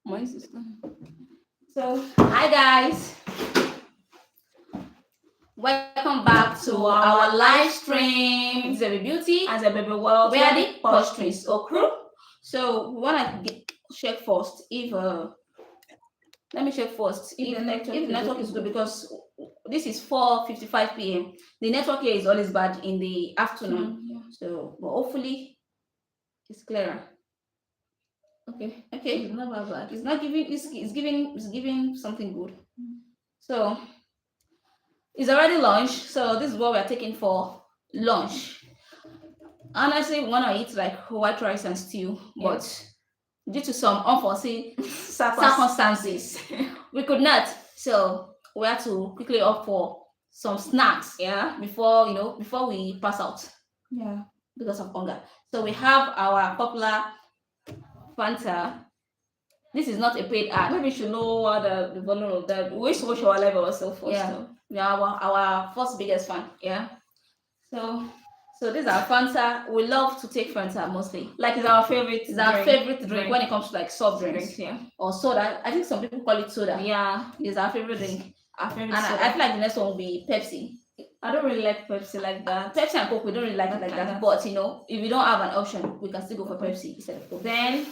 My sister. So, hi guys, welcome back to our live stream. It's a beauty As a baby world, where the posh twins okru. So, we wanna check first if let me check first if the network is good because this is 4:55 p.m. The network here is always bad in the afternoon. So, but hopefully it's clearer. Okay. It's never bad. It's not giving. It's giving something good. So it's already lunch. So this is what we are taking for lunch. Honestly, we wanna eat like white rice and stew, but due to some unforeseen circumstances, we could not. So we had to quickly opt for some snacks. Yeah. Before we pass out. Yeah. Because of hunger. So we have our popular Fanta. This is not a paid ad. Maybe you should know what the volume of that. We used to watch our live ourselves first. Yeah. Yeah, our first biggest fan. Yeah. So this is our Fanta. We love to take Fanta mostly. Like it's our favorite. It's our favorite drink when it comes to like soft drinks. Yeah. Or soda. I think some people call it soda. Yeah. It's our favorite drink. Our favorite And soda. I feel like the next one will be Pepsi. I don't really like Pepsi like that. Pepsi and Coke, we don't really like it like that. But if we don't have an option, we can still go for Pepsi instead of Coke. Then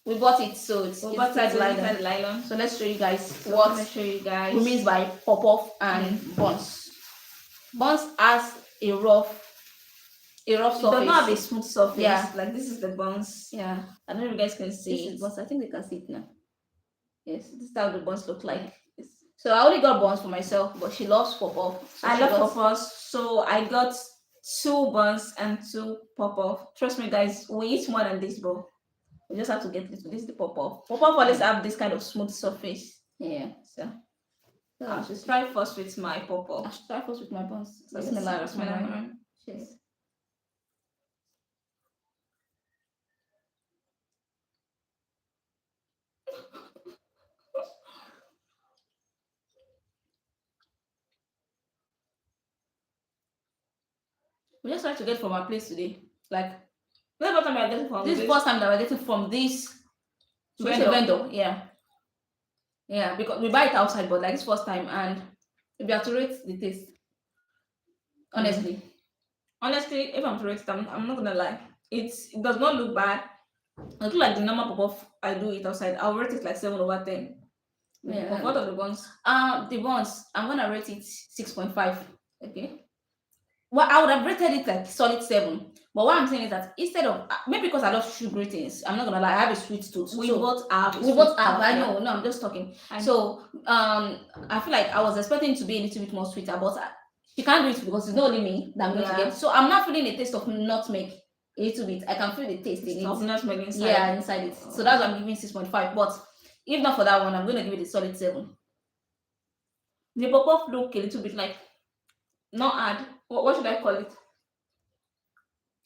we bought it, so it's inside the nylon. So let's show you guys what we mean by pop-off and buns. Buns has a rough surface. It does not have a smooth surface. Yeah. Like this is the buns. Yeah. I don't know if you guys can see it. Buns. I think they can see it now. Yes, this is how the buns look like. So I only got buns for myself, but she loves pop-off. So I love pop-offs, so I got 2 buns and 2 pop-off. Trust me, guys, we eat more than this, bro. We just have to get this. This is the pop-off. Pop-off always have this kind of smooth surface. Yeah. So I should try first with my pop-off. I should try first with my buns. Bismillah. Cheers. We just tried to get from our place today. Like, this is the first time we are getting from this is the first time that we're getting from this vendor. Yeah, because we buy it outside, but like it's first time, and we have to rate the taste. Honestly, if I'm to rate it, I'm not gonna lie. It does not look bad. It looks like the normal pop-off I do it outside. I'll rate it like 7/10. Yeah. What are the buns? The buns, I'm gonna rate it 6.5. Okay. Well, I would have rated it like solid 7. But what I'm saying is that instead of maybe because I love sugary things, I'm not gonna lie, I have a sweet tooth. We both have. I know. No, I'm just talking. So I feel like I was expecting it to be a little bit more sweeter, but she can't do it because it's not only me that I'm going to get. So I'm not feeling the taste of nutmeg a little bit. I can feel the taste in it. Of nutmeg inside. Yeah, inside it. So that's why I'm giving 6.5. But if not for that one, I'm gonna give it a solid 7. The pop-off look a little bit like not hard. What should I call it?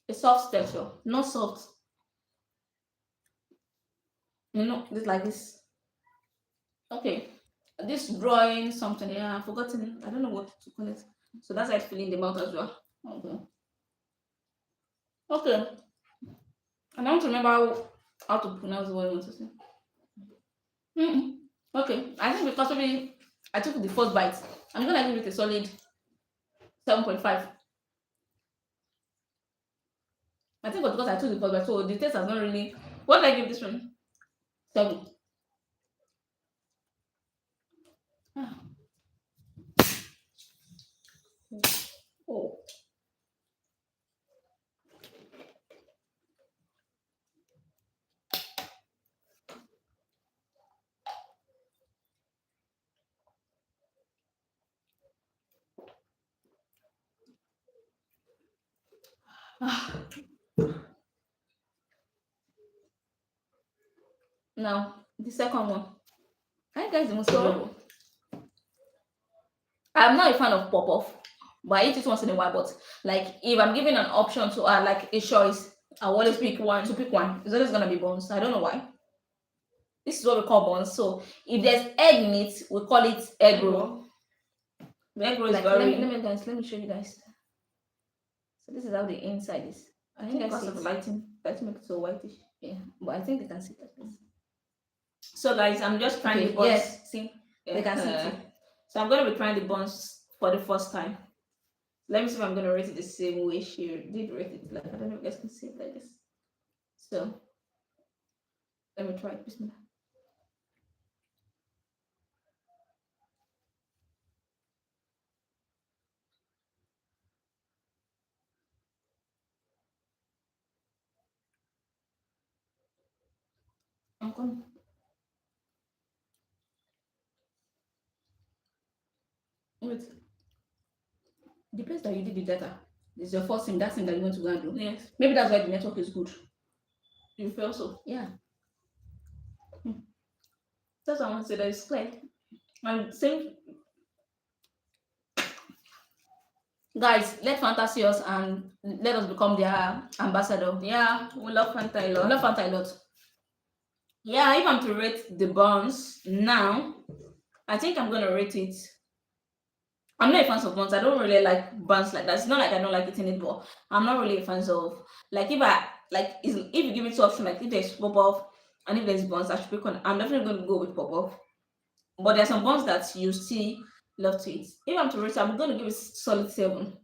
A soft texture. Not soft. This like this. Okay. This drawing something. Yeah, I've forgotten. I don't know what to call it. So that's how it's feeling in the mouth as well. Okay. I don't remember how to pronounce the word I want to say. Okay. I think because maybe I took the first bite, I'm gonna give it a solid 7.5. I think because I took the first bite, so the taste has not really. What did I give this one? 7. Oh. Now the second one. I guys the most favorable. I'm not a fan of pop-off, but I eat it once in a while. But like if I'm given an option to like a choice, I always pick one. To pick one, it's always gonna be buns. I don't know why. This is what we call buns. So if there's egg in it, we call it egg roll. The egg roll is Like, very. let me show you guys. So this is how the inside is. I think because of lighting makes it so whitish. Yeah, but I think they can see that. So guys, I'm just trying the Okay, buns. yes, see, they can see too. So I'm gonna be trying the buns for the first time. Let me see if I'm gonna rate it the same way she did rate it. Like, I don't know if you guys can see it like this. So let me try it. Bismillah. I'm coming. Wait, the place that you did the data is your first sim, that sim that you want to go and do. Yes. Maybe that's why the network is good. You feel so? Yeah. That's what I want to say. That it's clear. And same. Guys, let Fanta see us and let us become their ambassador. Yeah, we love Fanta a I lot. love Fanta a lot. Yeah, if I'm to rate the buns now, I think I'm gonna rate it. I'm not a fan of buns. I don't really like buns like that. It's not like I don't like eating it, but I'm not really a fan of, like, if I like if you give me two options, like if there's pop off and if there's buns, I should pick one. I'm definitely gonna go with pop off. But there's some buns that you still love to eat. If I'm to rate, I'm gonna give it solid 7.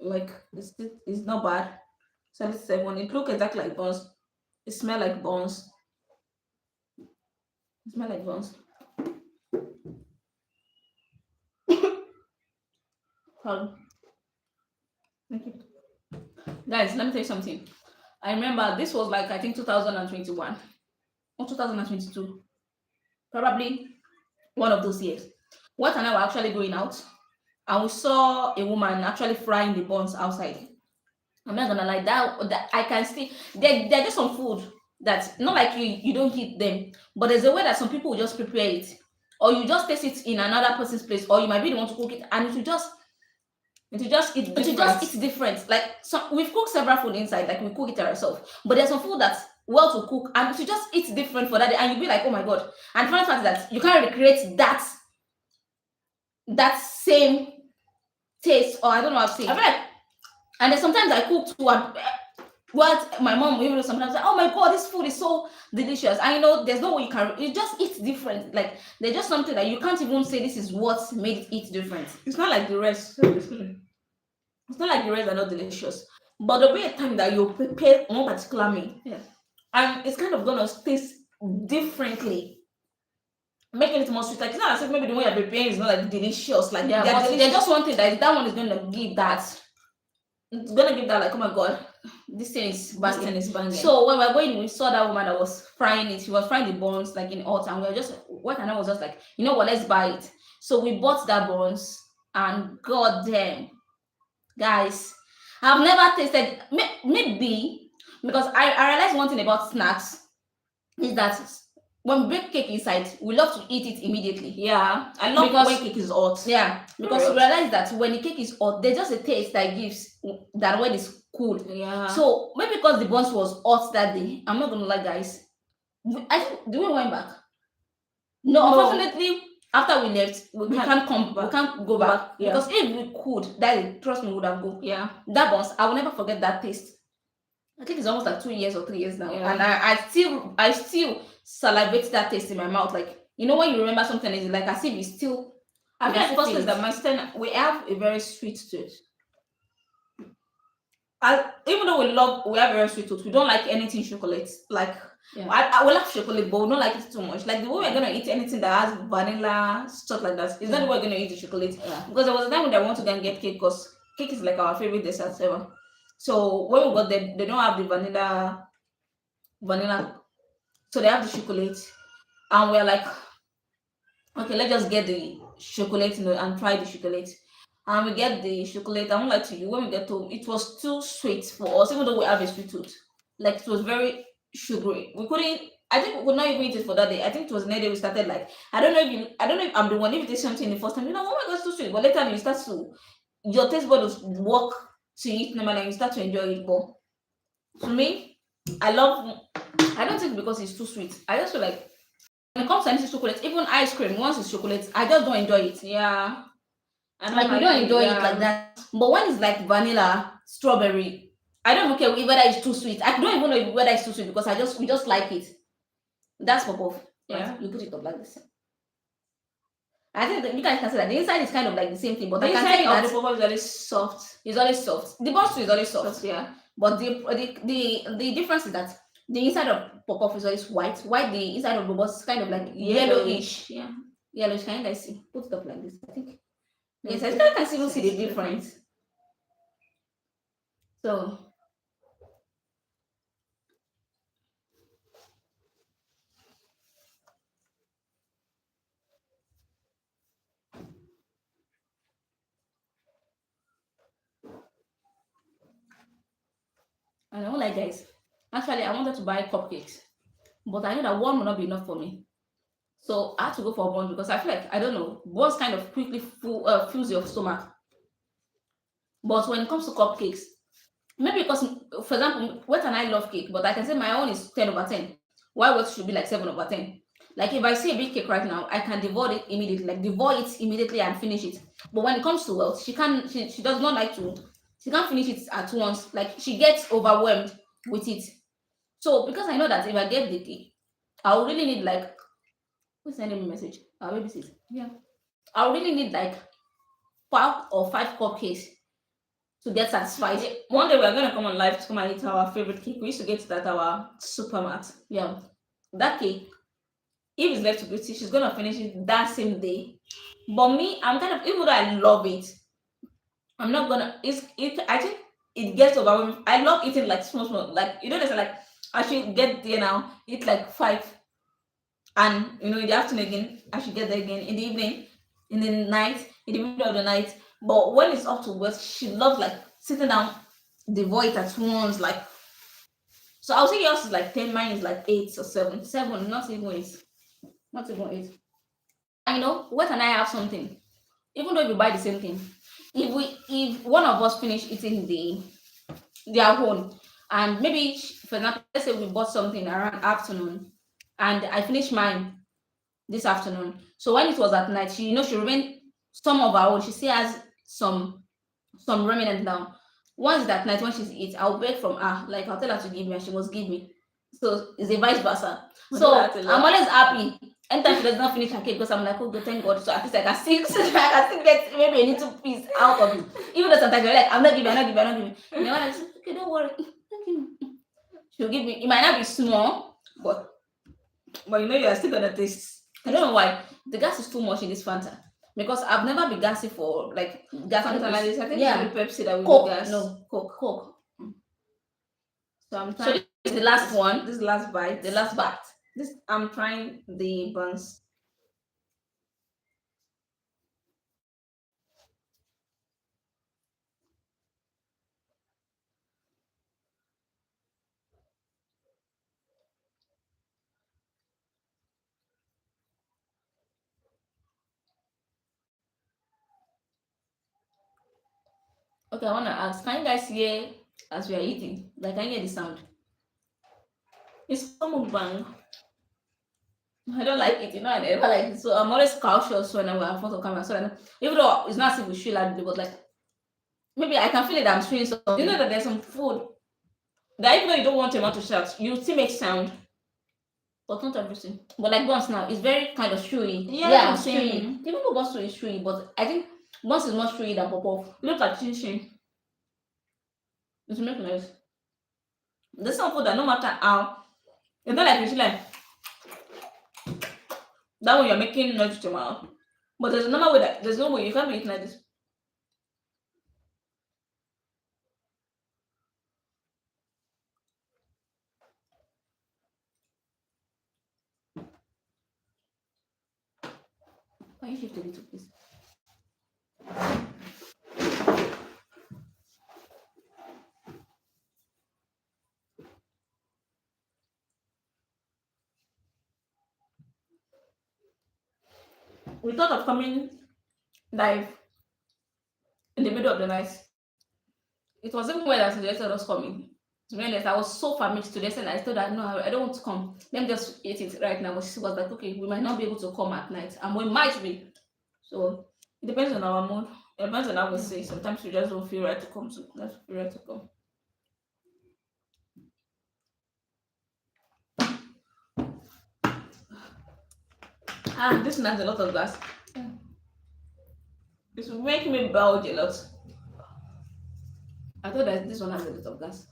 Like, it's not bad. Solid 7. It look exactly like buns. It smell like buns. It smell like buns. Pardon. Thank you. Guys, let me tell you something. I remember this was like I think 2021 or 2022. Probably one of those years. What and I were actually going out and we saw a woman actually frying the buns outside. I'm not gonna lie, that I can still they're just some food that's not like you don't eat them, but there's a way that some people will just prepare it, or you just taste it in another person's place, or you might be the one to cook it, and it will just it's different. Like, so we've cooked several food inside, like we cook it ourselves, but there's some food that's well to cook and to just eat different for that day, and you'll be like, oh my god. And the funny fact is that you can't recreate that same taste, or I don't know how to say it. I feel like, and then sometimes I cook too, and what my mom will even sometimes say, oh my god, this food is so delicious. And you know, there's no way you can, it just eats different. Like, there's just something that you can't even say this is what made it eat different. it's not like the rest. It's not like the rest are not delicious. But there'll be a time that you prepare one particular meal. Yeah. And it's kind of gonna taste differently. Making it more sweet. Like, it's not as if maybe the way you're preparing is not like delicious. Like, Yeah, they're but delicious. there's just one thing that one is gonna give that. It's gonna give that, like, oh my god, This thing is this banging. thing is banging. So when we're going, we saw that woman that was frying it. She was frying the buns like in hot, and we were just what and I was just like, you know what, let's buy it. So we bought that buns, and god damn, guys, I've never tasted maybe because I realized one thing about snacks is that when we bake cake inside, we love to eat it immediately. Yeah, I love Because- when cake is hot. Yeah, because we realize that when the cake is hot, there's just a taste that it gives that when it's cool. Yeah. So maybe because the buns was hot that day, I'm not gonna lie, guys. I think do we went back? No, No. unfortunately, after we left, we can't come back. We can't go back Yeah. because if we could, that trust me, would have go. Yeah. That buns, I will never forget that taste. I think it's almost like 2 years or 3 years now, Yeah. and I still salivate that taste in my mouth. Like, you know, when you remember something, it's like as if it's still. I feel like Yeah, first feel is it. that my stand, we have a very sweet tooth. Even though we have a very sweet tooth, we don't like anything chocolate. Like, Yeah. I will like chocolate, but we don't like it too much. Like, the way we're gonna eat anything that has vanilla stuff like that, it's not the way we're gonna eat the chocolate. Yeah. Because there was a time when I want to go and get cake, because cake is like our favorite dessert ever. So when we got there, they don't have the vanilla, so they have the chocolate, and we're like, okay, let's just get the chocolate, and try the chocolate. And we get the chocolate. I won't lie to you, when we get home, it was too sweet for us, even though we have a sweet tooth. Like, it was very sugary. We couldn't. I think we could not even eat it for that day. I think it was the next day we started, like, I don't know if I'm the one, if you did something the first time, oh my god, it's too sweet. But later you start to, your taste buds work to eat normally, and you start to enjoy it. But to me, I don't think because it's too sweet. I just feel like when it comes to anything chocolate, even ice cream, once it's chocolate, I just don't enjoy it. Yeah. I Like, we don't enjoy it like that. But when it's like vanilla, strawberry, I don't care whether it's too sweet. I don't even know whether it's too sweet because we just like it. That's pop off. Yeah. right? You put it up like this. I think that you guys can see that the inside is kind of like the same thing, but The I can tell inside you of the that pop-up is very soft. it's always soft. The buns too is always soft. Soft, yeah. But the difference is that the inside of pop-off is always white. White, the inside of bubbles is kind of like yellowish. Yeah. Yellowish. Can you guys see? Put it up like this. I think. Yes, I Okay. think I can even see the difference. So and I don't like guys. Actually, I wanted to buy cupcakes, but I know that one will not be enough for me. So I had to go for buns because I feel like I don't know, buns kind of quickly fills your stomach. But when it comes to cupcakes, maybe because, for example, Wet and I love cake, but I can say my own is 10/10. Why Wet should be like 7/10? Like if I see a big cake right now, I can devour it immediately, like devour it immediately and finish it. But when it comes to Wet, she can she does not like to, she can't finish it at once. Like she gets overwhelmed with it. So because I know that if I get the cake, I will really need like, who's sending me a message? Maybe this is, yeah. I will really need like 4 or 5 cupcakes to get satisfied. One day we are gonna come on live to come and eat our favorite cake. We used to get it at our supermarket. Yeah, that cake, If it's left to Beauty, she's gonna finish it that same day. But me, I'm kind of, even though I love it, I'm not gonna. It's it. I think it gets overwhelming. I love eating like small, small. Like you know, there's like I should get there now. Eat like 5, and in the afternoon again, I should get there again in the evening, in the night, in the middle of the night. But when it's up to work, she loves like sitting down, devour it at once. Like so, I'll say yours is like 10, mine is like 8 or 7. 7, not even 8, not even 8. And Wet and I have something. Even though we buy the same thing, if one of us finish eating their own, and maybe for example, let's say we bought something around afternoon, and I finished mine this afternoon. So when it was at night, she remained some of our own. She still has some remnant now. Once that night when she's eat, I'll beg from her. Like I'll tell her to give me and she must give me. So it's a vice versa. So I'm always happy. Anytime she does not finish her cake because I'm like, oh God, thank God. So at least I can still I can still get maybe a little piece out of it. Even though sometimes you're like, I'm not giving, I'm not giving, I'm not giving. And then when I say, okay, don't worry. She'll give me. It might not be small, but you are still gonna taste. I don't know why. The gas is too much in this Fanta. Because I've never been gassy for like gas. Fanta like this. I think Yeah. it's only Pepsi that will Coke. be gas. No, Coke. So I'm So trying. this is the last one. This last bite. The last bite. This I'm trying the buns. Okay, I wanna ask, can you guys hear as we are eating? Like, can you hear the sound? It's bang. I don't like it, I never like it. So I'm always cautious when I'm in front of camera. So even though it's not as if we should like, but like maybe I can feel it that I'm chewing something. You know that there's some food that even though you don't want your mouth to shout, you still make sound. But not everything. But like Buns now, it's very kind of chewy. Yeah, I'm same. chewy. Even though Buns is chewy, but I think Buns is more chewy than Pop. Look at chin chin. It's make noise. There's some food that no matter how, it's not like you feel like that when you're making noise with your mouth. But there's another way that there's no way you can't be eating like this. Can you shift a little, please? We thought of coming live in the middle of the night. It was even when I suggested us coming. To be honest, I was so familiar to this, and I told her, no, I don't want to come. Let me just eat it right now. But she was like, okay, we might not be able to come at night, and we might be. So It depends on our mood. It depends on how we say. Sometimes we just don't feel right to come. So let's feel right to come. This one has a lot of gas. It's making me bulge a lot. I thought that this one has a lot of gas.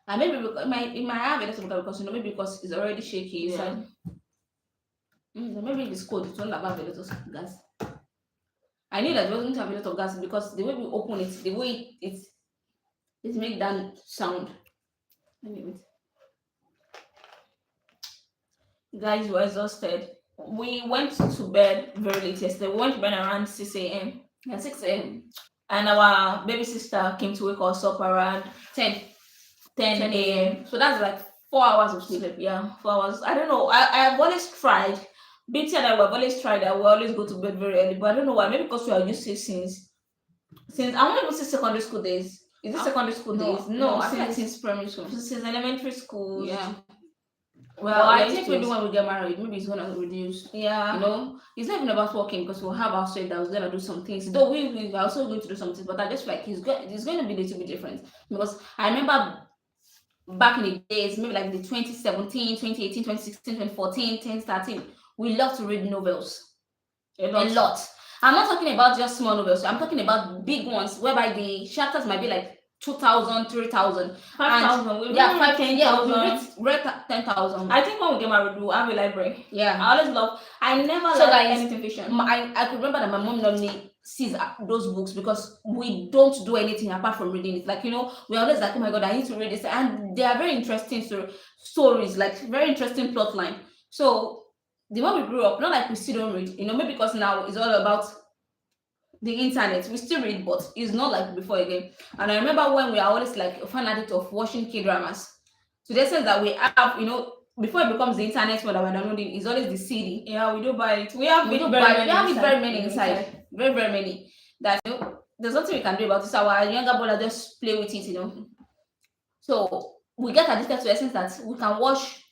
And maybe because it might have a lot of gas because maybe because it's already shaky inside. So maybe if it's cold, it won't have a lot of gas. I knew that it wasn't have a lot of gas because the way we open it, the way it make that sound. Anyway, Guys, we're exhausted. We went to bed very late yesterday. We went to bed around 6 a.m. yeah, 6 a.m. And our baby sister came to wake us up around 10 10 a.m. So that's like 4 hours of sleep. Yeah, 4 hours. I don't know. I've always tried. BT and I have always tried that we always go to bed very early, but I don't know why. Maybe because we are used to it since I want to say secondary school days. Is it secondary school days? No, I feel like since since primary school. since elementary school. Yeah. Well, I think maybe when we get married, maybe it's gonna reduce. Yeah. It's not even about working because we'll have our straight that we're gonna do some things. Though we are also going to do some things, but I just feel like it's going to be a little bit different. Because I remember back in the days, maybe like the 2017, 2018, 2016, 2014, 2013, we love to read novels. A lot. I'm not talking about just small novels. I'm talking about big ones whereby the chapters might be like 2,000, 3,000, 5,000. We yeah, read 10,000. We read 10,000. I think when we get married, we'll have a library. Yeah. I always love. I never So liked guys, anything fiction. I could remember that my mom normally sees those books because we don't do anything apart from reading it. Like, we're always like, oh my God, I need to read this. And they are very interesting stories, like very interesting plot line. So the one we grew up, not like we still don't read, maybe because now it's all about the internet. We still read, but it's not like before again. And I remember when we are always like a fan addict of watching K-dramas. To the sense that we have, before it becomes the internet when we're downloading, it's always the CD. Yeah, we do buy it. We have very many inside. Very, very many. That there's nothing we can do about it. So our younger brother just play with it. So we get addicted to the essence that we can watch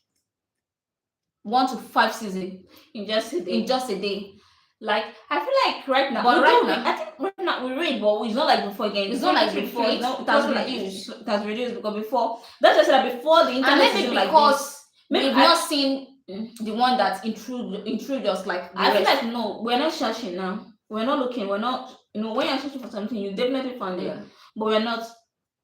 1 to 5 seasons in just a day. Like I feel like right now, I think right now we read, but it's not like before again. It's not like before. It has reduced. It has reduced because before that's just like before the internet. And maybe because we've not seen the one that intrude us like. I feel like no, we're not searching now. We're not looking. We're not. When you're searching for something, you definitely find it, but we're not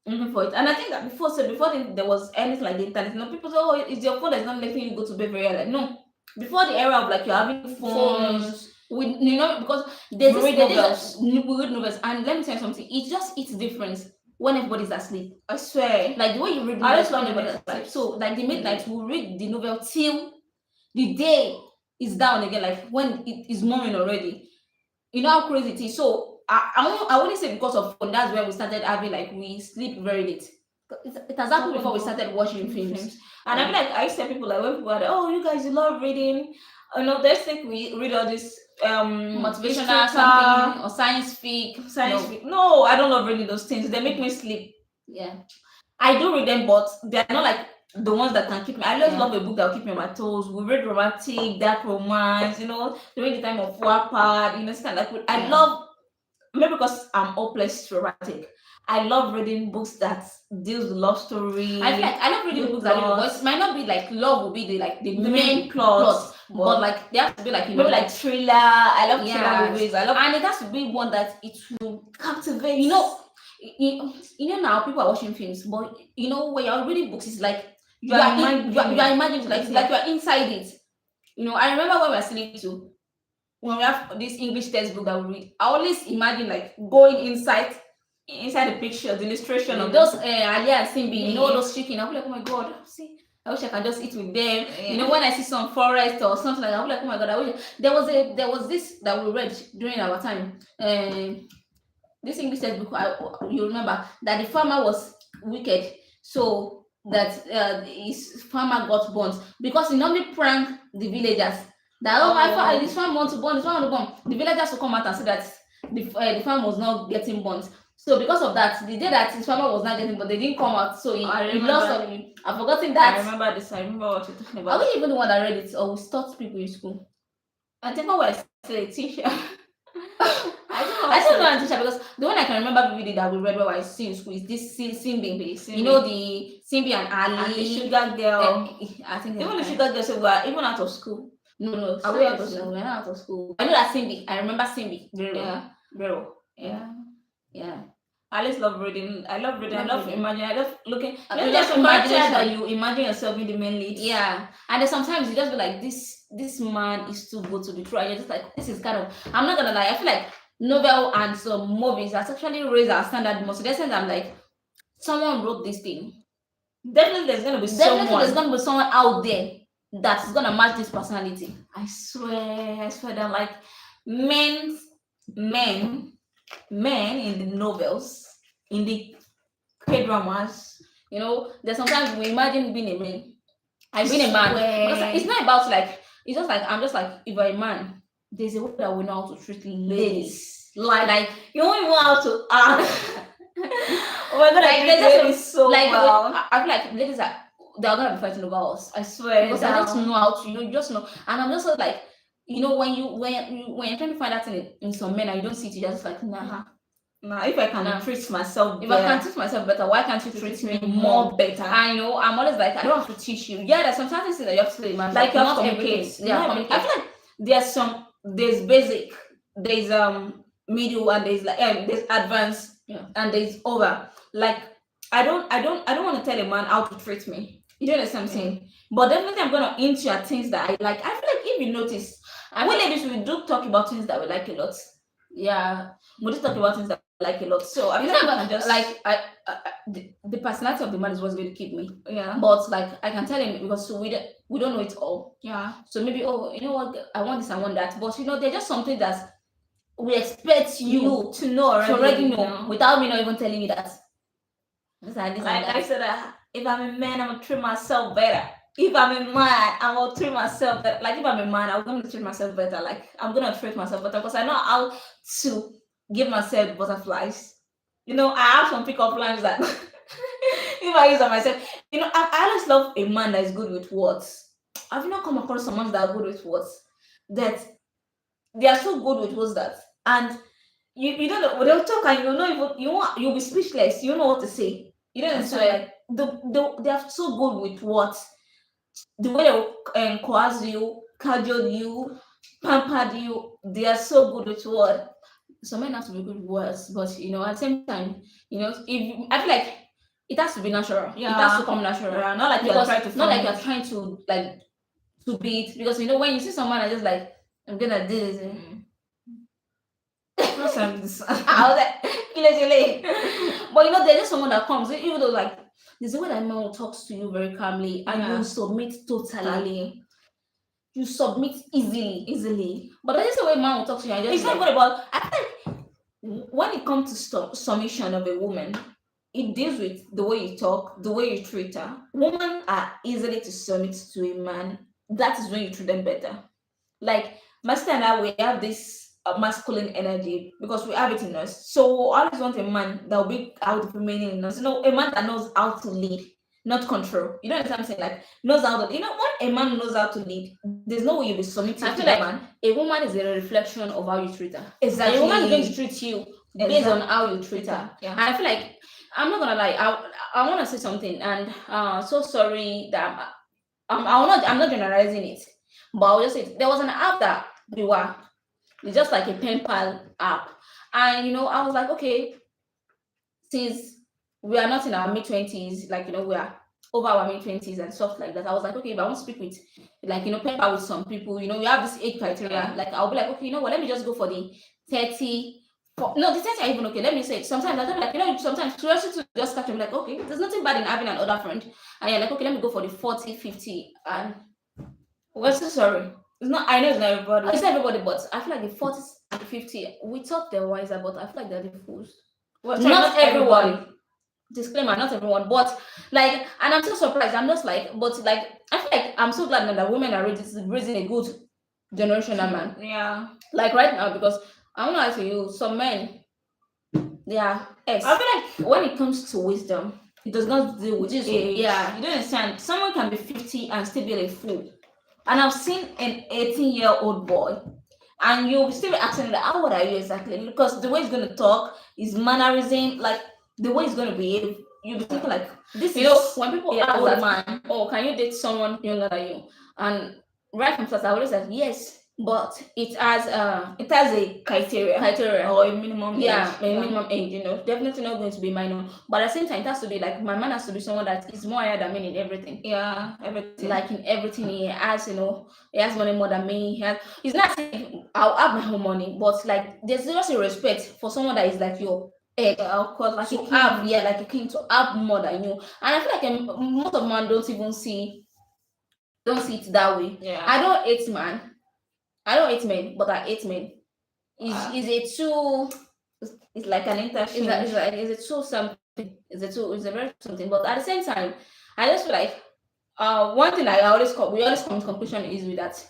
looking for it. And I think that before there was anything like the internet, people say, "Oh, it's your phone that's not letting you go to bed very early." No, before the era of like you're having phones. Because we read novels, and let me tell you something. It's different when everybody's asleep. I swear, like the way you read novels when everybody's asleep. So like the midnight, we'll read the novel till the day is down again. Like when it is morning already. You know how crazy it is. So I wouldn't say because of phone. That's where we started having like we sleep very late. It has happened before we started watching films. And I feel like I used to tell people like when people are like, oh, you guys you love reading. They think we read all this motivational something or science fic. No, I don't love reading those things. They make me sleep. Yeah, I do read them, but they're not like the ones that can keep me. I just love a book that will keep me on my toes. We read romantic, dark romance, during the time of Wattpad, it's kind of like I love, maybe because I'm hopeless romantic. I love reading books that deals with love story. I feel like I love reading books that it might not be like love will be the main plot. But like they have to be like maybe like thriller. I love thriller movies. And it has to be one that it will captivate. Now people are watching films, but when you're reading books, it's like you are imagining like you're inside it. I remember when we were sleeping too, when we have this English textbook that we read, I always imagine like going inside the picture, the illustration of those Alia and Simbi, those chicken. I'll be like, oh my God, see. I wish I can just eat with them. When I see some forest or something like that, I'm like, oh my God, I wish there was this that we read during our time. This English textbook, you remember that the farmer was wicked, so that his farmer got burnt because he normally prank the villagers. That this farm wants to burn, this farm wants to burn. The villagers will come out and say that the farm was not getting burnt. So because of that, the day that his farmer was not getting, but they didn't come out, so he lost. I've forgotten that. I remember this. I remember what you're talking about. Are we even the one that read it, or we taught people in school? I think I was still a teacher. I still not a teacher because the one I can remember vividly that we read while I was in school is this Simbi. The Simbi and Ali. And the Sugar Girl. I think even the Sugar Girl said we are even out of school. No, Are we out of no, school? we're not out of school. I know that Simbi. I remember Simbi. Bro. Yeah, Bro. yeah, yeah. I just love reading. I love reading. I Love love reading. imagining. I love looking. I Maybe love there's some characters imagination. that you imagine yourself in the main leads. Yeah, and then sometimes you just be like, this man is too good to be true. And you're just like, this is kind of. I'm not gonna lie. I feel like novel and some movies has actually raised our standard most. To the extent I'm like, someone wrote this thing. Definitely, there's gonna be Definitely, someone. there's gonna be someone out there that's gonna match this personality. I swear that like men, men, men in the novels, in the K dramas. You know, there's sometimes we imagine being a man. I being a man. Because Swear. it's not about like, it's just like, I'm just like, if you're a man, there's a way that we know how to treat ladies. Like you won't even know how to act. Oh my god, Like, I they treat just- ladies so Like, well. I feel like ladies are, they're gonna be fighting over us. I swear. Because I just know how to, you just know. And I'm just sort of like, you know, when you're trying to find that in some men and you don't see it, you're just like, nah. Now, if I can Nah. treat myself If better, I can treat myself better, why can't you treat me more more? better. And you know, I'm always like, I don't have to teach you. Yeah, there's some certain things that you have to imagine. Like you have not to everything. communicate. Yeah, Not everything. I communicate. feel like there's basic, there's middle, and there's like there's advanced, Yeah. and there's over. Like I don't want to tell a man how to treat me. You don't understand what I'm saying? But definitely I'm gonna into at things that I like. I feel like if you notice, we ladies we do talk about things that we like a lot. Yeah, We do talk about things that we like a lot. So I feel it's like not I can just like the personality of the man is what's going to keep me. yeah. But like I can tell him because we don't know it all. Yeah. So maybe, oh, you know what, I want this, I want that. But you know, there's just something that we expect you to know already. to already you know without me not even telling you that. This and this Like and I that. said, if I'm a man, I'm gonna treat myself better. If I'm a man, I'm gonna treat myself better. Like if I'm a man, I'm gonna treat myself better. Like I'm gonna treat myself better because I know how to give myself butterflies. You know, I have some pick-up lines that if I use on myself, you know, I always love a man that is good with words. I've not come across someone that are good with words. That they are so good with words that and you don't know they'll talk and you'll not even you'll be speechless. You don't know what to say. You don't understand. Like they are so good with words. The way they will coerce you, cajole you, pamper you, they are so good with words. So men have to be good with words, but you know, at the same time, you know, if I feel like it has to be natural. Yeah. It has to come natural. Yeah, not like you're Because trying to not like form you're it. trying to like to beat, because you know when you see someone and just like, I'm gonna do this. Not saying this. I was like, but you know, there's just someone that comes, even though like there's a way that man talks to you very calmly and Yeah. you submit totally. You submit easily. But there's just a way man will talk to you and just It's not like, good about. I think when it comes to submission of a woman, it deals with the way you talk, the way you treat her. Women are easily to submit to a man. That is when you treat them better. Like my sister and I, we have this masculine energy because we have it in us. So we always want a man that will be out of remaining in us. You know, a man that knows how to lead, not control. You know what I'm saying? Like knows how to. You know, when a man knows how to lead, there's no way you'll be submitting I to feel that like man. a woman is a reflection of how you treat her. Exactly. A woman is going to treat you based on how you treat her. Yeah. And I feel like I'm not gonna lie. I want to say something, and so sorry that I'm not generalizing it, but I'll just say there was an app that we were. It's just like a pen pal app, and you know I was like, okay, since we are not in our mid-20s, like you know we are over our mid-20s and stuff like that. I was like, okay, if I want to speak with like you know pen pal with some people, you know, you have this age criteria. Like I'll be like, okay, you know what, let me just go for the 30. No, the 30 are even okay. Let me say sometimes I don't like, you know, sometimes curiosity just catch me like, okay, there's nothing bad in having an older friend. And you're like, okay, let me go for the 40, 50. And We're so sorry. It's not. I know it's not everybody. it's not everybody, but I feel like the 40s and the 50, we thought they're wiser, but I feel like they're the fools. Well, sorry, Not everyone. Disclaimer, not everyone, but like, and I'm so surprised. I'm just like, but like, I feel like I'm so glad now that women are raising a good generational man. Yeah. Like right now, because I want to lie to you, some men, they are X. I feel like when it comes to wisdom, it does not deal with Just- age. yeah. You don't understand. Someone can be 50 and still be a fool. And I've seen an 18-year-old boy, and you'll still be asking, like, how old are you exactly? Because the way he's gonna talk, his mannerism, like the way he's gonna behave, you'll be thinking like, this You know, is when people an ask old that, man. oh, can you date someone younger than you? And right from first, I always said yes, but It has a criteria criteria. or a minimum Yeah, age. a minimum age, definitely not going to be minor. But at the same time, it has to be like my man has to be someone that is more higher than me in everything. Yeah, everything. Like in everything he has, he has money more than me. It's not saying I'll have my own money, but like there's just a respect for someone that is like your head. Yeah, of course, like a To king. have, yeah, like a king, to have more than you. And I feel like most of men don't see it that way. Yeah. I don't hate man. I don't hate men, but I hate men. Is a too It's like an interchange. is a too something. It's a very something. But at the same time, I just feel like one thing we always come to conclusion is with that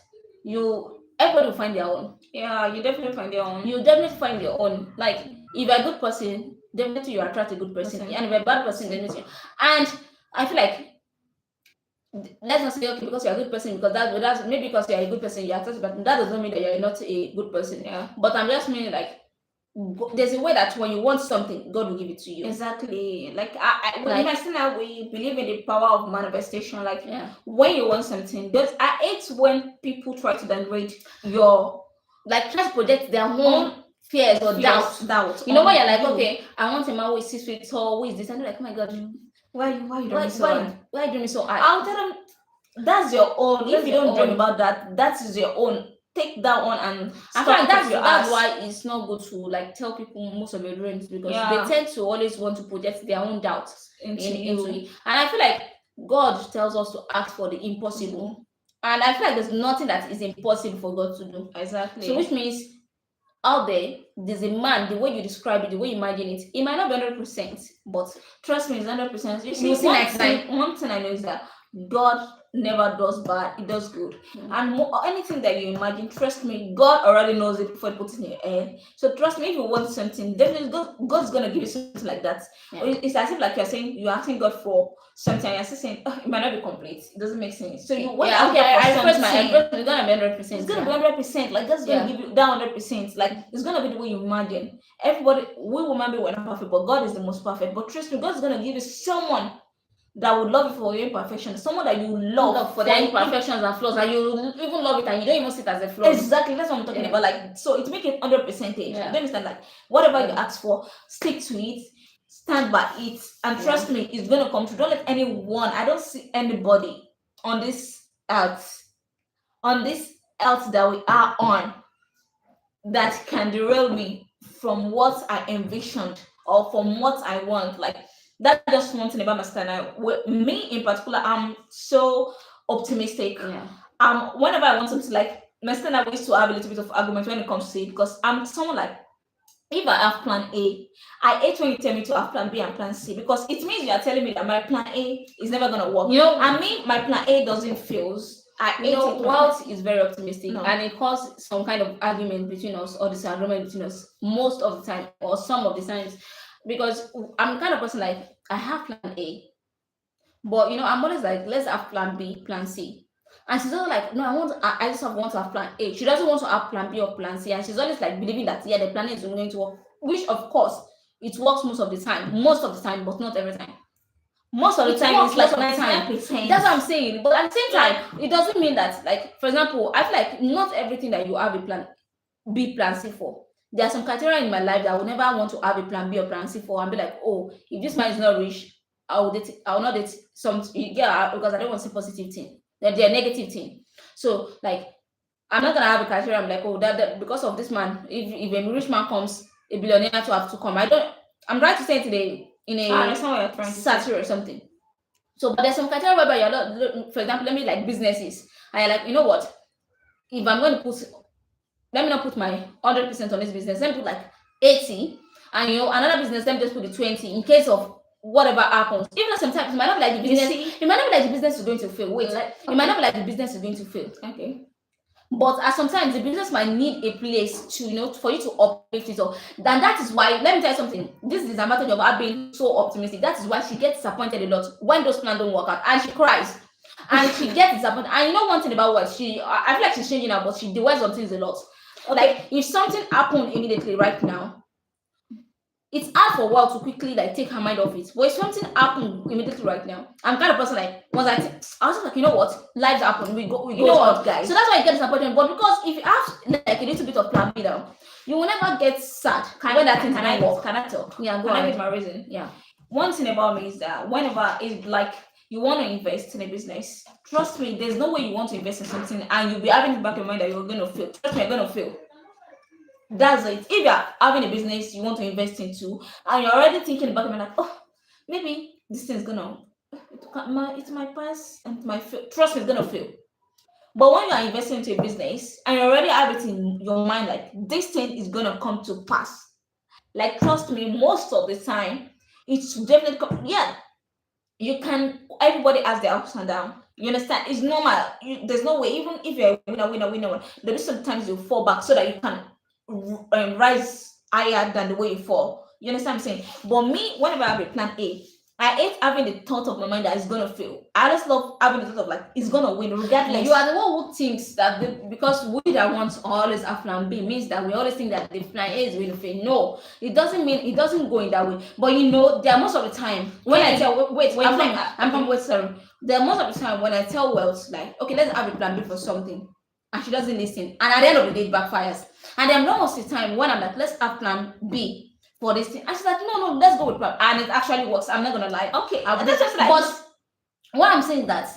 everybody will find their own. Yeah, you definitely find your own. You definitely find your own. Like if you're a good person, definitely you attract a good person. And if you're a bad person, definitely. And I feel like let's not say okay because you're a good person because that's maybe because you're a good person you attract, but that does not mean that you're not a good person. Yeah. But I'm just meaning like there's a way that when you want something, God will give it to you. Exactly. Like Like- in Sina, we believe in the power of manifestation. Like Yeah. when you want something, I hate when people try to downgrade your Like try to project their own fears or doubts. Doubt. You know when you're like, you. okay, I want a man who is 6 feet tall, who is this, and they're like, oh my god, Why you doing so hard? why you doing me so high? I'll tell them that's your own. That's If you your don't dream own. about that, that is your own. Take that one and I feel like that's why it's not good to like tell people most of your dreams because Yeah. they tend to always want to project their own doubts into into it. And I feel like God tells us to ask for the impossible. And I feel like there's nothing that is impossible for God to do. Exactly. So which means out there's a man, the way you describe it, the way you imagine it, it might not be 100%, but trust me, it's 100%. You You'll see, see next time. one thing I know is that God never does bad, He does good. And anything that you imagine, trust me, God already knows it before He puts it in your head. So trust me, if you want something, definitely God's gonna give you something like that. Yeah. It's as if like you're asking God for something, you're still saying, oh, it might not be complete. It doesn't make sense. So you want I express it's gonna be 100%. It's gonna be 100%. Like God's gonna give you that 100%. Like it's gonna be the way you imagine. Everybody, we women we're not perfect, but God is the most perfect. But trust me, God's gonna give you someone that would love you for your imperfections, someone that you love for their imperfections and flaws, and you even love it and you don't even see it as a flaw. Exactly, that's what I'm talking about. Like, so it make it 100%. You Yeah. don't understand? Like, whatever you ask for, stick to it, stand by it, and trust me, it's gonna come true. Don't let anyone. I don't see anybody on this earth that we are on that can derail me from what I envisioned or from what I want. Like that's just one thing about my style. With me in particular, I'm so optimistic. Yeah. Whenever I want something, like my style, we used to have a little bit of argument when it comes to it because I'm someone like if I have plan A, I hate when you tell me to have plan B and plan C because it means you are telling me that my plan A is never gonna work. I mean my plan A doesn't fail. Wealth is very optimistic No. and it caused some kind of argument between us or disagreement between us most of the time or some of the times because I'm the kind of person like I have plan A, but I'm always like let's have plan B, plan C, and she's always like no, I just want to have plan A. She doesn't want to have plan B or plan C, and she's always like believing that the plan A is going to work, which of course it works most of the time, but not every time. Most of the time it's like 99%. That's what I'm saying. But at the same time, it doesn't mean that, like, for example, I feel like not everything that you have a plan B, plan C for. There are some criteria in my life that I would never want to have a plan B or plan C for and be like, oh, if this man is not rich, I will not date some because I don't want to say positive thing. They're negative thing. So like I'm not gonna have a criteria. I'm like, oh, that because of this man, if a rich man comes, a billionaire to have to come. I'm trying to say today in a satire or something. So, but there's some criteria whereby you're not, for example, let me like businesses. And you're like, you know what? If I'm going to let me not put my 100% on this business. Let me put like 80, and another business. Let me just put the 20 in case of whatever happens. Even though sometimes it might not be like the business. It might not be like the business is going to fail. Wait, it might not be like the business is going to fail. Okay. But sometimes the business might need a place to, for you to uplift it up. And that is why, let me tell you something. This is the disadvantage of her being so optimistic. That is why she gets disappointed a lot when those plans don't work out. And she cries. And she gets disappointed. And you know one thing about what I feel like she's changing now, but she dwells on things a lot. Okay. Like, if something happened immediately right now, it's hard for a while to quickly like take her mind off it. But if something happened immediately right now, I'm kind of person like once I was just like, you know what, lives happen. We You go know on. what, guys? So that's why I get disappointed. But because if you have like a little bit of plan B now, you will never get sad when that thing doesn't work. Can I talk? Yeah, go Can I ahead. give my reason? Yeah. One thing about me is that whenever it's like you want to invest in a business, trust me, there's no way you want to invest in something and you'll be having in the back of your mind that you're gonna fail. Trust me, you're gonna fail. That's it. If you're having a business you want to invest into and you're already thinking in the back of your mind like, oh, maybe this thing's gonna it might pass and it might fail. Trust me, it's gonna fail. But when you are investing into a business and you already have it in your mind like this thing is gonna come to pass, like trust me, most of the time it's definitely yeah, you can, everybody has their ups and downs. You understand? It's normal. There's no way, even if you're a winner, there'll be sometimes you fall back so that you can rise higher than the way you fall. You understand what I'm saying? But me, whenever I have a plan A, I hate having the thought of my mind that it's gonna fail. I just love having the thought of like it's gonna win regardless. You are the one who thinks that because we that want to always have plan B means that we always think that the plan A is going to fail. No, it doesn't mean it doesn't go in that way. But you know, there are most of the time when I tell I'm from wait, sorry. There are most of the time when I tell Wells like, okay, let's have a plan B for something, and she doesn't listen, and at the end of the day, it backfires. And then most of the time when I'm like, let's have plan B for this thing, and she's like, no, let's go with plan, and it actually works. I'm not gonna lie. Okay, that's just like, but what I'm saying that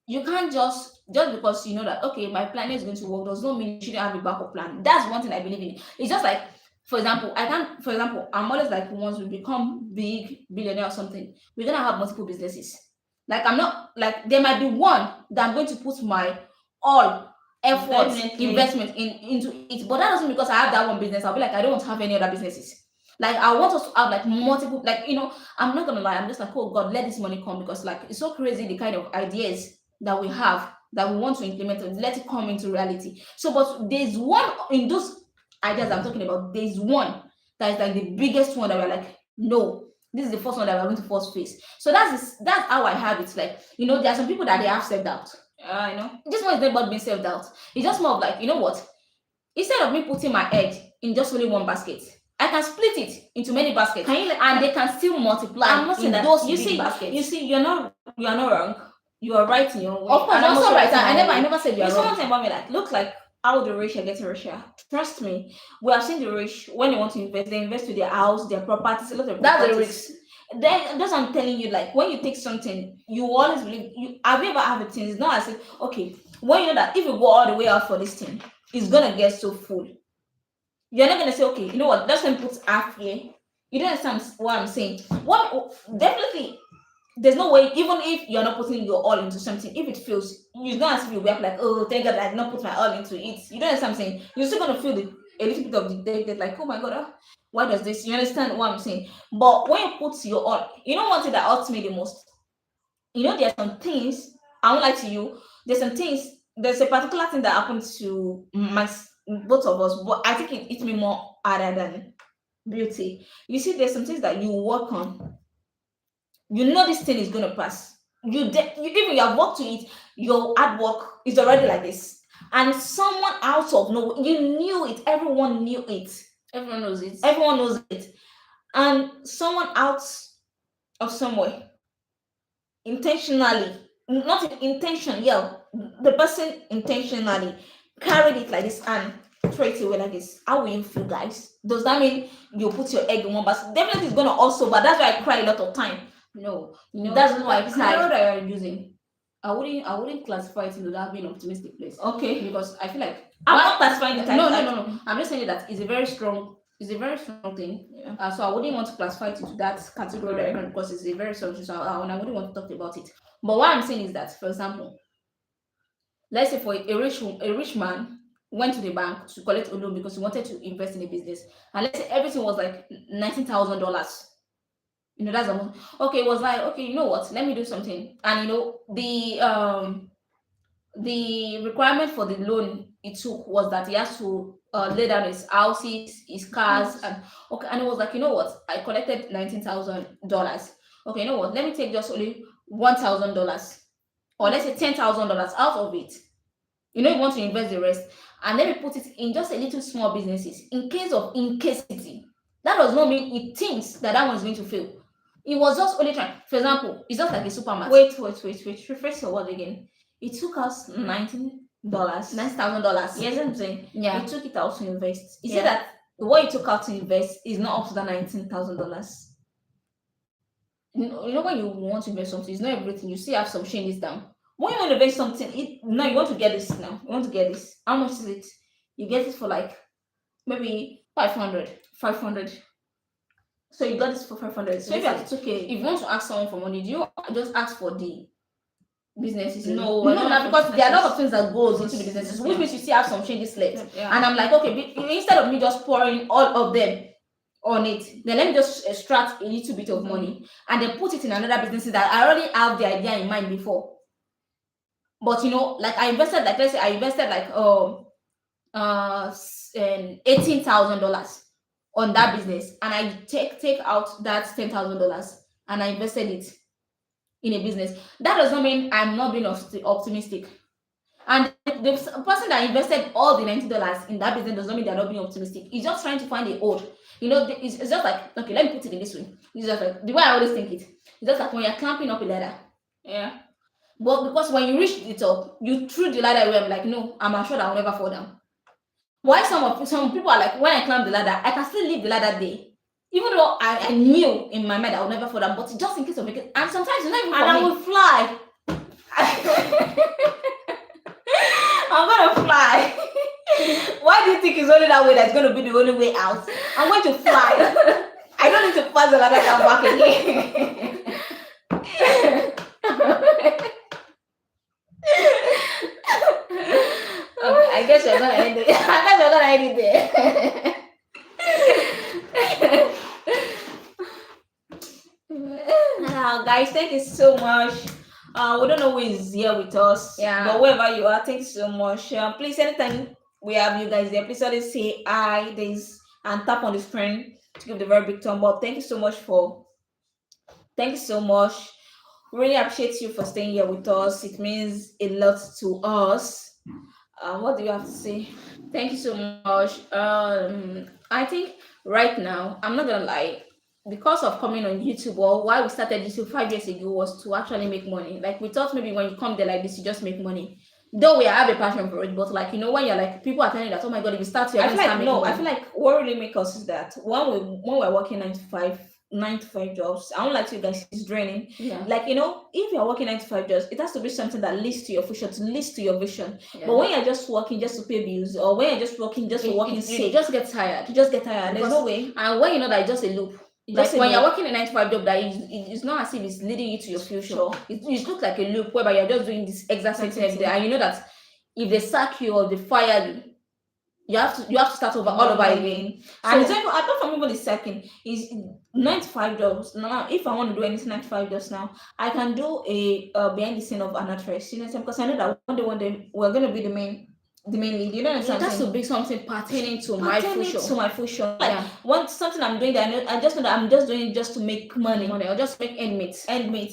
you can't just because you know that okay, my plan is going to work does not mean you shouldn't have a backup plan. That's one thing I believe in. It's just like, for example, I'm always like, once we become big billionaire or something, we're gonna have multiple businesses. Like I'm not like there might be one that I'm going to put my all effort investment into it, but that doesn't mean because I have that one business I'll be like I don't want to have any other businesses. Like I want us to have like multiple, like I'm not gonna lie, I'm just like, oh God, let this money come, because like it's so crazy the kind of ideas that we have that we want to implement and let it come into reality. So, but there's one in those ideas I'm talking about, there's one that is like the biggest one that we're like, no, this is the first one that we're going to first face. So that's how I have it. Like, there are some people that they have self-doubt. I know. This one is not about being self-doubt. It's just more of like, you know what? Instead of me putting my egg in just only one basket, I can split it into many baskets, and they can still multiply. I'm not saying that those you big see baskets. You see, you're not wrong. You are right in your way. Of course, and I'm also right. in my I way. never said you're It's wrong. one thing about me that look like how the rich are getting richer. Trust me, we have seen the rich when they want to invest, they invest to their house, their properties, a lot of That's the properties. risk. Then that's what I'm telling you. Like when you take something, you always believe. Have you ever have a thing? It's not as if okay, when you know that if you go all the way out for this thing, it's gonna get so full. You're not gonna say, okay, you know what? Let's put half here. You don't understand what I'm saying. What definitely there's no way, even if you're not putting your all into something, if it feels, it's not as if you were like, oh, thank God I did not put my all into it. You don't understand what I'm saying? You're still gonna feel a little bit of the day, like, oh my God, why does this? You understand what I'm saying? But when you put your all, you know one thing that hurts me the most? There are some things, I won't lie to you, there's some things, there's a particular thing that happened to both of us, but I think it hits me more harder than beauty. You see, there's some things that you work on, this thing is gonna pass. Even you have worked to it, your hard work is already like this, and someone out of nowhere, you knew it, everyone knew it, Everyone knows it. everyone knows it, and someone out of somewhere intentionally, not in intention, yeah, the person intentionally carried it like this and throw it away like this. How will you feel, guys? Does that mean you put your egg in one basket? Definitely it's gonna also, but that's why I cry a lot of time. No, that's why I cry. Scenario that you're using, I wouldn't classify it into that being optimistic place. Okay. Because I feel like I'm not classifying it. No. I'm just saying that it's a very strong thing. Yeah. So I wouldn't want to classify it into that category because it's a very strong thing. So I wouldn't want to talk about it. But what I'm saying is that, for example, let's say for a rich man went to the bank to collect a loan because he wanted to invest in a business, and let's say everything was like $19,000. That's okay. It was like, okay, you know what? Let me do something. And the requirement for the loan it took was that he has to lay down his houses, his cars, and okay. And it was like, you know what? I collected $19,000. Okay, you know what? Let me take just only $1,000, or let's say $10,000 out of it. You want to invest the rest, and let me put it in just a little small businesses in case of incasity. That does not mean it thinks that that one is going to fail. It was just only trying. For example, it's just like a supermarket. Wait. Refresh your word again. It took us $19. $9,000. Yes, I'm saying. Yeah. He took it out to invest. He Yeah. said that what he took out to invest is not up to the $19,000. You know when you want to invest something, it's not everything. You still have some changes down. When you want to invest something, you want to get this now. You want to get this. How much is it? You get it for like maybe 500. 500. So you got this for 500. So maybe it's okay. If you want to ask someone for money, do you just ask for the businesses? No, because there are a lot of things that goes into the businesses, which means you still have some changes left. Yeah. And I'm like, okay, instead of me just pouring all of them on it, then let me just extract a little bit of money and then put it in another business that I already have the idea in mind before. But like I invested, like let's say I invested like $18,000 on that business, and I take out that $10,000 and I invested it in a business. That does not mean I'm not being optimistic. And the person that invested all the $90 in that business does not mean they're not being optimistic. He's just trying to find a hold. It's just like, okay, let me put it in this way. It's just like the way I always think it. It's just like when you're climbing up a ladder. Yeah. But because when you reach the top, you threw the ladder away. I'm like, no, I'm assured I will never fall down. Why some people are like, when I climb the ladder, I can still leave the ladder there. Even though I knew in my mind I would never fall down, but just in case of it, and sometimes it's not even for me. I will fly. I'm gonna fly. Why do you think it's only that way that's gonna be the only way out? I'm going to fly. I don't need to pass the ladder down back again. Okay, I guess we're gonna end it. there. Guys, thank you so much. We don't know who is here with us. Yeah. But wherever you are, thank you so much. Please, anytime we have you guys there, please always say hi, and tap on the screen to give the very big thumb up. Thank you so much. Really appreciate you for staying here with us. It means a lot to us. What do you have to say? Thank you so much. I think right now, I'm not gonna lie, because of coming on YouTube, or why we started YouTube 5 years ago, was to actually make money. Like we thought maybe when you come there like this, you just make money. Though we have a passion for it, but like when you're like, people are telling you that, oh my god, if you start here, I feel like what really makes us is that when we're working 9 to 5 jobs, I don't like to you guys, it's draining. Yeah. Like if you're working 9 to 5 jobs, it has to be something that leads to your future, to leads to your vision. Yeah. But when you're just working just to pay bills, or when you're just working just for working sake, you just get tired. There's no way. And when you know that it's just a loop. Like when you're working a 9 to 5 job, that it's not as if it's leading you to your future. Sure. It looks like a loop whereby you're just doing this exact same thing every day, and you know that if they sack you or they fire you, you have to start over all over again. And example, apart from even the sacking, is 9 to 5 jobs. Now, if I want to do anything 9 to 5 jobs now, I can do a behind the scene of an actress. Because I know that one day we're going to be the main lead. You know what I'm saying? It has to be something pertaining to my future. Like once something I'm doing that I just know that I'm just doing it just to make money. Or just make end meet.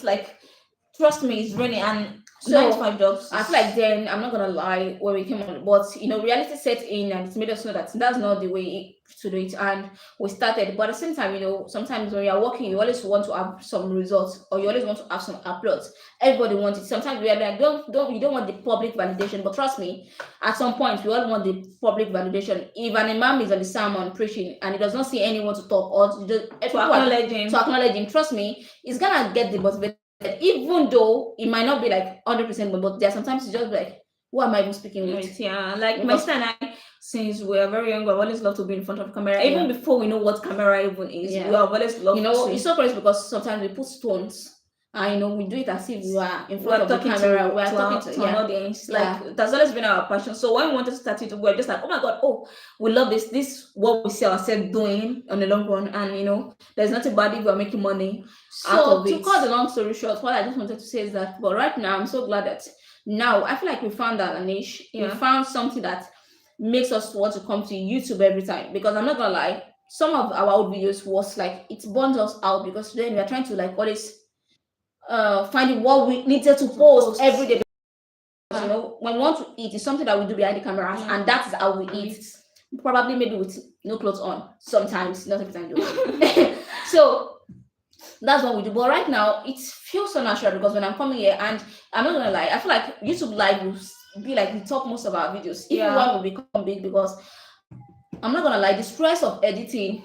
Like, trust me, it's really, and so 9 to 5 jobs. I feel like then, I'm not gonna lie, when we came on, but reality set in and it made us know that that's not the way to do it, and we started. But at the same time, sometimes when you're working, you always want to have some results, or you always want to have some applause. Everybody wants it. Sometimes we are like, you don't want the public validation, but trust me, at some point we all want the public validation. If an imam is on the sermon preaching and he does not see anyone to talk or to acknowledge him, trust me, he's gonna get the motivation. Even though it might not be like 100%, but there sometimes it's just like, who am I even speaking with? Yeah, like my sister and I, since we are very young, we've always loved to be in front of camera. Even before we know what camera even is, we have always loved to. It's so crazy because sometimes we put stones and we do it as if we are in front of the camera. We're talking to an audience. Like, that's always been our passion. So when we wanted to start it, we're just like, oh my god, we love this. This what we see ourselves doing on the long run, and there's nothing bad if we're making money. So to cut the long story short, what I just wanted to say is that, but right now I'm so glad that now I feel like we found that niche. We found something that makes us want to come to YouTube every time. Because I'm not gonna lie, some of our old videos was like, it burns us out because then we are trying to like always finding what we needed to post every day. When we want to eat, it's something that we do behind the camera, and that is how we eat. probably maybe with no clothes on. Sometimes, not every time though. So that's what we do. But right now, it feels so natural because when I'm coming here, and I'm not gonna lie, I feel like YouTube Live will be like the top most of our videos, even Yeah. when we become big. Because I'm not gonna lie, the stress of editing,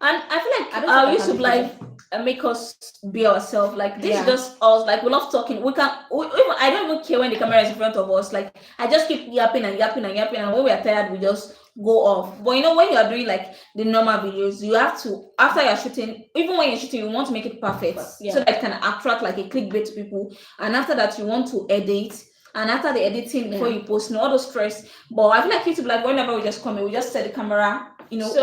And I feel like I don't our think I can YouTube do live it. make us be ourselves. Like this is Yeah. just us. Like we love talking. We can. Even, I don't even care when the camera is in front of us. Like I just keep yapping and yapping and yapping. And when we are tired, we just go off. But you know, when you are doing like the normal videos, you have to, after you're shooting, even when you're shooting, you want to make it perfect Yeah. so that it can attract like a clickbait to people. And after that, you want to edit. And after the editing, before you post, all the stress. But I feel like YouTube, like whenever we just come in, we just set the camera, we just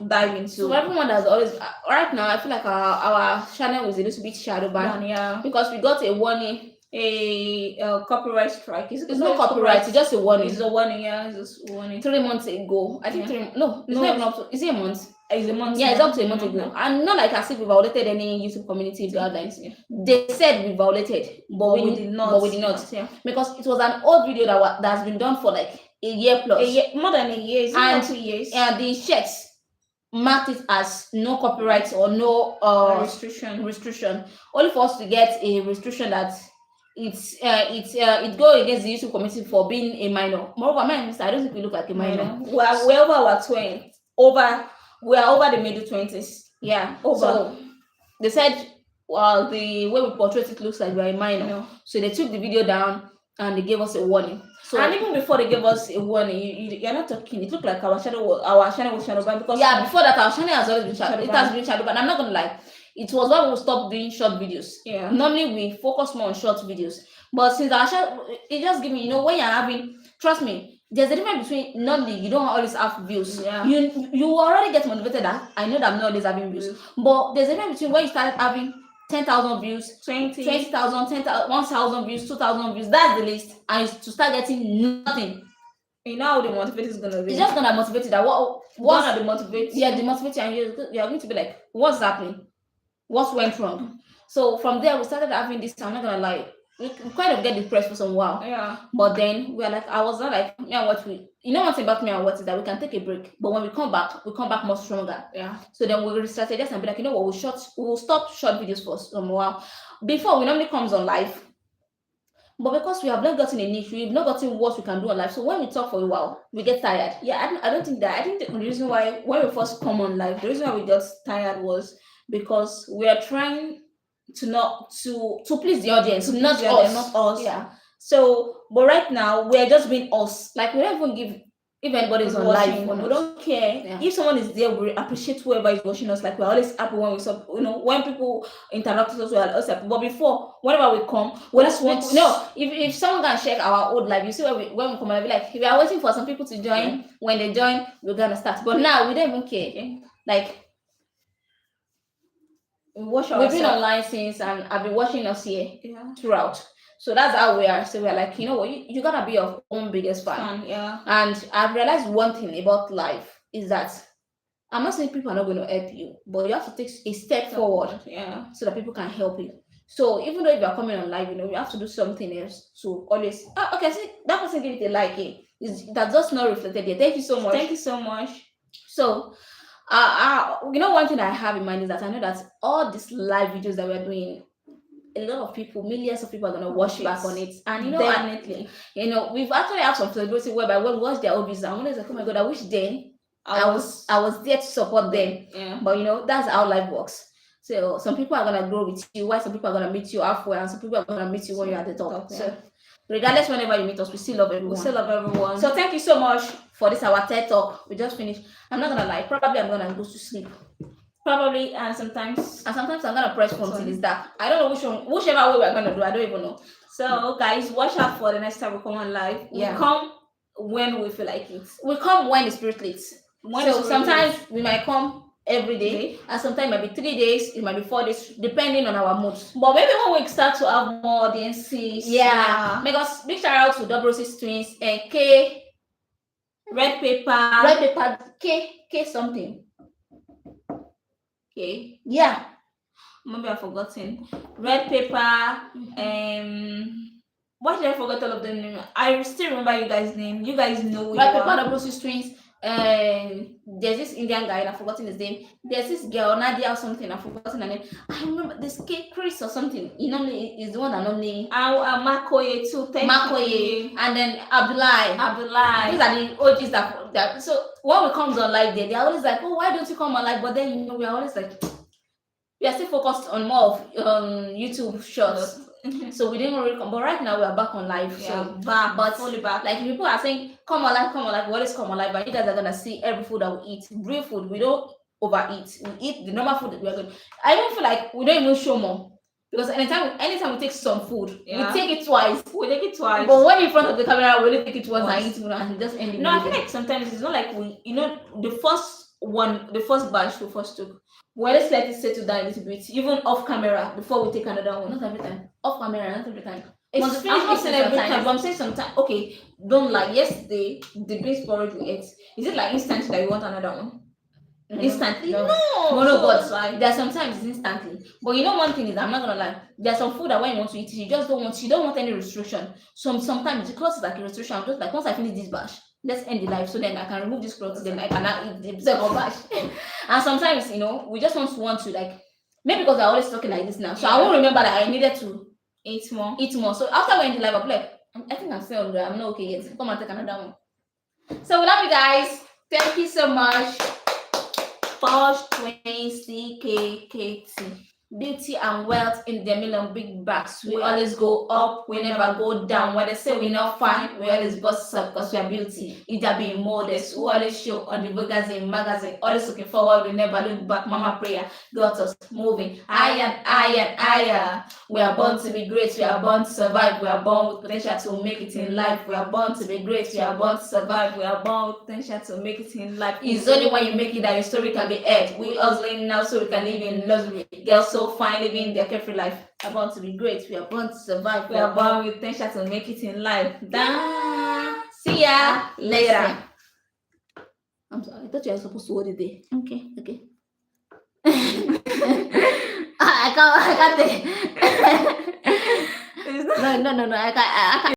dive into. So everyone that's always right now, I feel like our channel is a little bit shadow banned. Yeah. Because we got a warning, a copyright strike. It's not copyright, it's just a warning. It's a warning, yeah. It's just a warning. 3 months ago, I think it's not even up to. Is it a month? It's a month. Yeah, it's up to a month ago, and not like as if we violated any YouTube community guidelines. Yeah. They said we violated, but we did not. But we did not, Yeah. because it was an old video that's been done for like a year plus. More than a year. It's and 2 years. Yeah, the checks marked it as no copyright or no restriction. Only for us to get a restriction that it go against the YouTube community for being a minor. Moreover, I don't think we look like a minor. We're over our 20. We are over the middle 20s. Yeah. Over. So they said, well, the way we portray it looks like we're a minor. No. So they took the video down and they gave us a warning. So, and even before they gave us a warning, you're not talking. It looked like our channel was shadow banned, because before that our channel has always been shadow. It has been shadow banned. I'm not gonna lie. It was when we stopped doing short videos. Yeah. Normally we focus more on short videos, but since our channel, it just give me, when you're having, trust me, there's a difference between normally you don't always have views. Yeah. You already get motivated that I know that I'm not always having views, but there's a difference between when you started having 10,000 views, 20,000, 10,000, 1,000 views, 2,000 views. That's the least, and to start getting nothing. You know how the motivate is gonna be. It's just gonna motivate you that what's the motivate? Yeah, the motivate you, and you're going to be like, what's happening? What went wrong? So from there we started having this. I'm not gonna lie, we kind of get depressed for some while. Yeah. But then we're like, I was not like, me and what one thing about me and what is that we can take a break, but when we come back more stronger. Yeah. So then we restarted just and be like, you know what, we'll stop short videos for some while. Before we normally comes on live, but because we have not gotten a niche, we've not gotten what we can do on live. So when we talk for a while, we get tired. Yeah, I don't think that. I think the reason why when we first come on live, the reason why we got tired was because we are trying to please the audience, not us. Yeah. So, but right now we're just being us. Like we don't even give if anybody's on live. We don't care. Yeah. If someone is there, we appreciate whoever is watching us. Like we're always happy when when people interact with us, we're always happy. But before, whenever we come, we just want if someone can check our old live, you see when we come, I'll be like, we are waiting for some people to join. Yeah. When they join, we're gonna start. But now we don't even care. Yeah. Like we've been online since, and I've been watching us here throughout. So that's how we are. So we're like, you know what, you gotta be your own biggest fan. Yeah. And I've realized one thing about life is that I'm not saying people are not going to help you, but you have to take a step forward, so that people can help you. So even though if you're coming on live, you have to do something else to always. Okay, see that person give it a like. That's just not reflected here. Thank you so much. Thank you so much. So, one thing I have in mind is that I know that all these live videos that we're doing, a lot of people, millions of people are gonna watch back on it, and definitely, we've actually had some celebrity whereby when we watch their old videos, I'm always like, oh my god, I wish then I was there to support them. Yeah. But that's how life works. So some people are gonna grow with you, while some people are gonna meet you halfway, and some people are gonna meet you when you're at the top. Yeah. So regardless, whenever you meet us, we still love everyone. So thank you so much for this our TED talk. We just finished. I'm not gonna lie, probably I'm gonna go to sleep. Probably, and sometimes I'm gonna press phone till it's dark. I don't know whichever way we're gonna do. I don't even know. So guys, watch out for the next time we come on live. Yeah. We come when we feel like it. We come when the spirit leads. Sometimes we might come every day, and sometimes it might be 3 days, it might be 4 days, depending on our mood. But maybe when we start to have more audiences, because big shout out to Double Six Twins and K Red Paper K something. Okay. Yeah. Maybe I've forgotten. Red Paper. Why did I forget all of them? I still remember you guys' name. You guys know Red Paper, Double Six Twins, there's this Indian guy, and I've forgotten his name. There's this girl, Nadia or something, I've forgotten her name. I remember this kid, Chris or something. He normally is the one that normally Makoye too. Thank Makoye, you. and then Abdullah. Abdullah. These are the OGs that so when we comes on live, they're always like, oh, why don't you come on live? But then we are always like, we are still focused on more of YouTube shorts. So we didn't really come, but right now we are back on live. Yeah, So back, but fully back. like people are saying, come on live, we always come on live, but you guys are gonna see every food that we eat. Real food, we don't overeat. We eat the normal food that we are good. I even feel like we don't even show more. Because anytime we take some food, we take it twice. We take it twice. But when in front of the camera, we only take it once and eat and just end it. No, I feel like sometimes it's not like the first batch we first took, we always let it settle down a little bit, even off camera, before we take another one. Not every time. Off camera, not every time. I'm not saying every time, but I'm saying sometimes. Okay, don't lie. Yesterday, the beef porridge we ate, is it like instantly that you want another one? Instantly? No. But like there are sometimes it's instantly. But you know one thing is, I'm not gonna lie, there's some food that when you want to eat it, you don't want any restriction. Sometimes the clothes is like a restriction. I'm just like, once I finish this batch, let's end the life so then I can remove this clothes, then I can now eat the second batch. And sometimes, we just want to like, maybe because I'm always talking like this now, so I won't remember that I needed to eat more. So after we end the live, I'll be like, I think I'm still hungry, I'm not okay yet. Come and take another one. So we love you guys. Thank you so much. Posh 20 KKT. Beauty and wealth in the million big bags. We always go up, we never go down. When they say we not fine, we always bust up because we are beauty. Either being modest, who always show on the magazine, always looking forward, we never look back. Mama prayer got us moving higher. We are born to be great, we are born to survive, we are born with potential to make it in life. We are born to be great, we are born to survive, we are born with potential to make it in life. It's only when you make it that your story can be aired. We hustling now so we can live in luxury. Girls so fine living their carefree life. We are born to be great, we are born to survive, we are born with potential to make it in life. See ya later. I'm sorry, I thought you were supposed to hold it there. Okay. I can't. No. I can't.